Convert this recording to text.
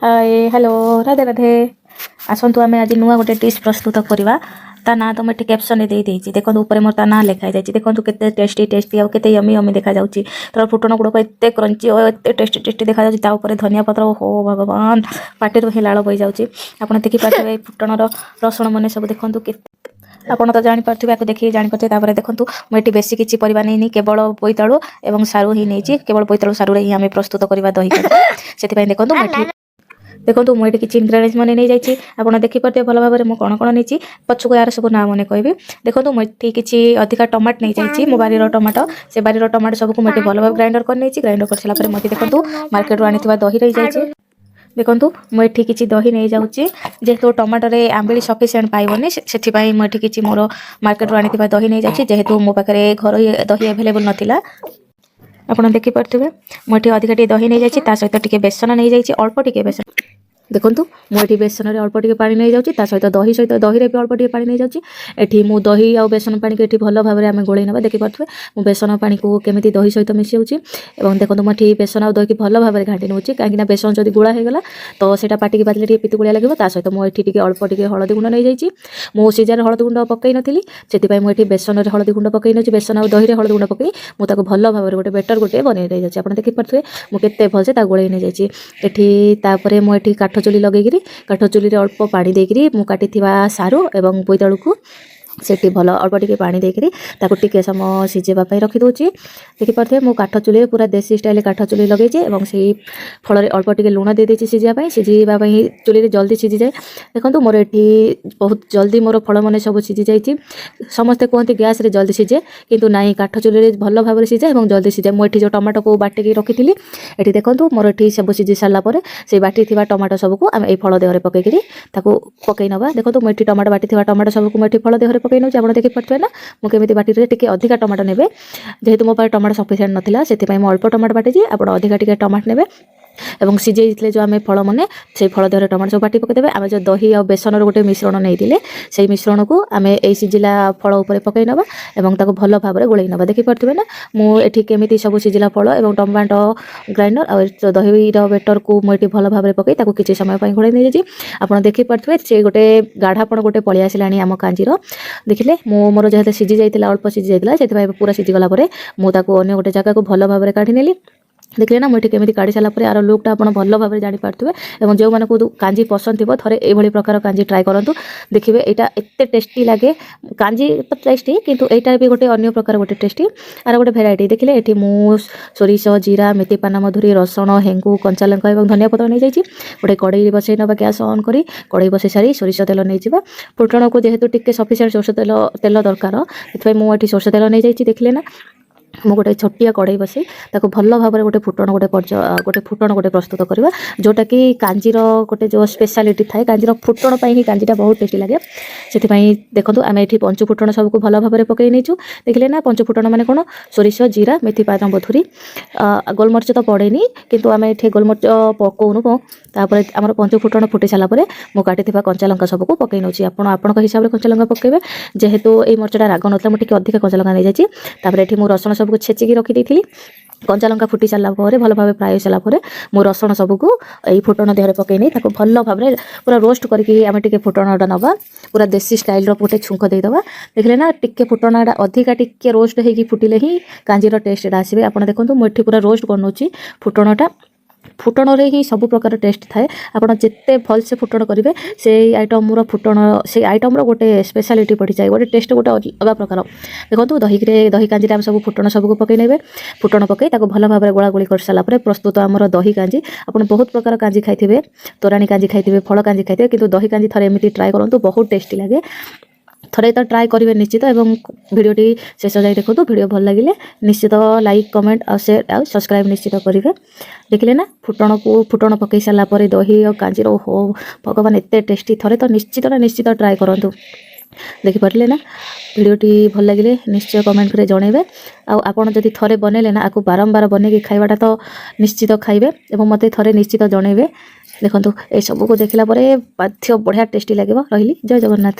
Hi hello Radhe Radhe आसतु आम आज नुआ गोटे डिश प्रस्तुत करवा ता ना तो मुझे कैप्शन दे देती देखो ऊपर मोर ता ना लिखाई जाए देखो केते टेस्टी टेस्टी और केते यमी यमी देखा जाउची तर फुटण गुड़क एत क्रंची और एत टेस्टी टेस्टी देखा जाउची ता ऊपर धनिया पत्र हो भगवान पाटिर ही लाल बही जाउची आपण देखि पारे फुटण रसुण मैंने सब देखो ଆପଣ ତ ଜାଣିପାରୁଥିବେ ଆକୁ ଦେଖିକି ଜାଣିପାରୁଥିବେ ତାପରେ ଦେଖନ୍ତୁ ମୁଁ ଏଠି ବେଶୀ କିଛି ପରିବା ନେଇନି କେବଳ ବୋଇତାଳୁ ଏବଂ ସାରୁ ହିଁ ନେଇଛି କେବଳ ବୋଇତାଳୁ ସାରୁରେ ହିଁ ଆମେ ପ୍ରସ୍ତୁତ କରିବା ଦହି ସେଥିପାଇଁ ଦେଖନ୍ତୁ ମୁଁ ଏଠି देखो मुझे किसी इनग्रेडिएंट्स मैंने नहीं जाइए आपड़ देखिपे भल भाव में कौन कौन नहीं पछक यार सब ना मैंने कहबी देखो मुझे किसी अधिका टमाट नहीं जाइए मो बारीर टमाटो से बारीर टमाटो सबको मुझे भल भाव ग्राइंडर कर ग्राइंडर कर सारापर मुझे देखो मार्केट रू आनी दही रही जाइए देखो मुझे किसी दही नहीं जाऊँगी जेहेतु टमाटर आंबिली सफिसीयंट पाइबनी से मुझे किसी मोर मार्केट रू आनी दही नहीं जाइए जेहेतु मो पाखे घर दही एभेलेबल नाला आपड़ देखिपे मुझे अधिका दही नहीं जाइए सहित टी बेसन नहीं जाइए अल्प टी बेसन देखो मुझे बेसन में अल्प टे पा नहीं जाऊँगी सहित दही भी अल्प टे पा नहीं जाऊँगी मु दही आ बेसन पानी को भल भाव में आम गोल ना देखिपे मुझे बेसन पानी को केमी दही सहित मिसाऊँगी और देखो मुझे बेसन आ दही की भल भाव में घाटी नौची कहीं बेसन जब गुड़ा होगा तो सहीटा पाटिकी बाजले पितुकुड़िया लगे सहित मुझे अल्प टे हलदी गुंड नहीं जाइए मु सीजार हलदी गुंड पकई नी से मुझे बेसन में हलदी गुंड पकई नौची बेसन आ दही हलदी गुंड पकई मुझे भल भाव में गोटे बेटर गोटे बनई नहीं जाए आप देखिपे मुझे भलसे गोल नहीं जाइए मुझे काठ चुली लगे काठ चुली अल्प पानी देकरी मु काटी सारू एवं बोईतालू को सेठी भल अल्प टे पानी देकरी ताको टिके समय सिझेवाई रखिदे देखिपे मु काठ चुली पूरा देसी स्टाइल काठ चुली लगे से फल अल्प टे लुण दे देती सिझाई चुली जल्दी सिझी जाए देखो मोर ये बहुत जल्दी मोर फल मैंने सब सिझी जाइए समस्ते कहते गैस रे जल्दी सिझे किंतु नाई काठ चुली भल भाव में सिझे और जल्दी सिझे मुझे जो टमाटो को बाटिकी रखी ये देखो मोर ये सब सिझी सारापर से बाटी टमाटो सबको आम ये फल देहरे पकईकरी पकई नवा देखो मुझे टमाटो बाटी टमाटो सबको मुझे फल देहरे पकई नौ आप देखिपे ना मुझे बाटी टे अधिका टमाटो ने जेहेतु मो पास टमाटो सफिसीयंट नाला से अल्प टमाटो बाटी आप अधिका टे टमाटो ने एवं सिझे जो आम फल मैंने से फल देहरे टमाटो सब बाटी पकईदे आम जो दही और बेसन गोटे मिश्रण नहीं से मिश्रण को आम ये सिझिला फल उपर पकई नवा और भल भाव में गोल नवा देखिपे ना मुझे केमी सब सिझिला फल और टमाटो ग्राइंडर और दहीर बेटर को मुझे भल भाव में पकई किसी समय गोल नहीं जाइए आप देखिपे से गोटे गाढ़ापण गोटे पलि आसानी आम कांजीर देखिले मोर जहाँ सिझी जाइए अल्प सिझी जाइए से पूरा सिझीगला मुझे अन्य गोटे जगह को भल भाव में काढ़ी नेली देखिए ना मुझे केमी काढ़ी सारापर यार लुकटा आप भल भाव में जापारे और जो मैंने कांजी पसंद थी थे ये प्रकार कांजी ट्राए करूँ देखिए यहाँ एत टेस्टी लगे कांजी तो टेस्टी किंतु यहाँ भी गोटे अन्य प्रकार गोटे टेस्टी आर गोटे भेराइटी देखिए ये मु सोरिष जीरा मेथी पान मधुरी रसुण हेंगू कंचा लंका और धनिया पत्र नहीं जाइए गोटे कड़ई बसई ना गैस ऑन करी कड़ई बसई सारी सोरिष तेल नहीं जावा फुटण को जेहेतु टिके सफिसीयंट सोरिष तेल दरकार से मुझे सोरिष तेल नहीं जाइए देखिले ना मु गोटे छोटिया कड़ई बसई भल भाव में गोटे फुटण गोटे फुटण गोटे प्रस्तुत करवा जोटा कि कांजीर गोटे जो स्पेशलिटी थाए कांजीर फुटण ही कांजीटा बहुत टेस्टी लगे से देखो आम ये पंचु फुटण सबको भल भाव में पकई नहीं देखिले ना पंचु फुटण मैंने कौन सोरिष जीरा मेथी पान मधुरी गोलमरिच तो पड़ेनी किंतु आम ये गोलमरिच पकाउनु तापर आम पंचु फुटण फुटी सारापर मु काटी कंचा लंका सबको पकई नौ आपण हिसाब से कंचा लंका पकेबे जेहेतु ये मर्चटा राग ना मुझे अधिक कंचा लंका नहीं जाइए रसुण सबको छेचिकी रखी कंचा लंका फुटी सारापर भल भाव फ्राए सारापर मो रसुण सबको यही फुटण देहरे पकई नहीं भल भाव में पूरा रोस्ट करके आम टे फुटणटा नवा पूरा देसी स्टाइल गोटे छुंक देदेवा देखिले ना टिके फुटणटा अधिका टिके रोस्ट होगी फुटिले ही कांजीर टेस्ट आसबे आप देखो मुझे पूरा रोस्ट कर फुटणटा फुटण ही सब प्रकार टेस्ट थाए आप जिते भल से फुटण करेंगे से आइटम फुटण से आइटम गोटे स्पेशलिटी पड़ जाए गोटे टेस्ट गोटे अलग प्रकार देखो दही कांजी सब फुटण सबको पकई ने फुटण पकई भल भाव में गोला गोली कर सारापर प्रस्तुत आमर दही कांजी आप बहुत प्रकार कांजी खाई तोराणी कांजी खाई फल कांजी खाई कि दही कांजी थे एमती ट्राए करूँ बहुत टेस्टी लगे थरे तो ट्राए करेंगे निश्चित एवं भिडियोटी शेष जाए देखो भिडियो भल लगे निश्चित लाइक कमेंट और शेयर और सब्सक्राइब निश्चित करेंगे देखिले ना फुटण को फुटण पकई सारापर दही और कांजीर हो भगवान एत टेस्टी थरे तो निश्चित ट्राए करूँ देखिपारे ना भिडियोटी भल लगे निश्चय कमेंट कर जनइबे आपड़ जदि थरे बनइले ना आपको बारंबार बनई खाइबाटा तो निश्चित खाइबे और मत थे निश्चित जनइबे देखो ये सबको देखला बाध्य बढ़िया टेस्टी लगे रही जय जगन्नाथ।